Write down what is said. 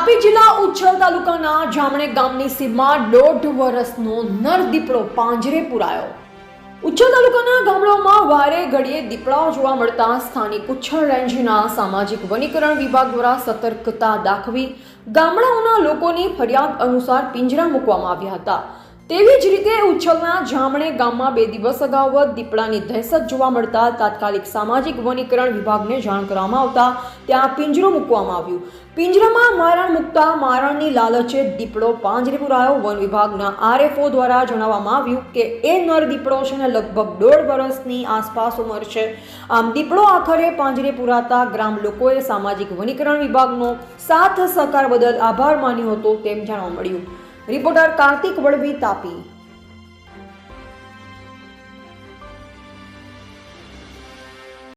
તાપી જિલ્લા ઉચ્છલ તાલુકાના જામણે ગામની સીમમાં 1.5 વર્ષનો નર દીપડો પાંજરે પુરાયો. ઉચ્છલ તાલુકાના ગામડાઓમાં વારે ઘડીએ દીપડાઓ જોવા મળતા સ્થાનિક ઉચ્છલ રેન્જના સામાજિક વનીકરણ વિભાગ દ્વારા સતર્કતા દાખવી ગામડાઓના લોકોની ફરિયાદ અનુસાર પિંજરા મૂકવામાં આવ્યા હતા. તેવી જ રીતે ઉચ્છલના જામણે ગામમાં 2 દિવસ અગાઉ દીપડાની દહેશત જોવા મળતા તાત્કાલિક સામાજિક વનીકરણ વિભાગને જાણ કરવામાં આવતા ત્યાં પિંજરો મૂકવામાં આવ્યું. પિંજરામાં મારણ મૂકતા મારણની લાલચે દીપડો પાંજરે પુરાયો. વન વિભાગના આરએફઓ દ્વારા જણાવવામાં આવ્યું કે એ નર દીપડો છે ને લગભગ 1.5 વર્ષની આસપાસ ઉંમર છે. આમ દીપડો આખરે પાંજરે પુરાતા ગ્રામ લોકોએ સામાજિક વનીકરણ વિભાગનો સાથ સહકાર બદલ આભાર માન્યો હતો તેમ જાણવા મળ્યું. રિપોર્ટર કાર્તિક વડવી, તાપી.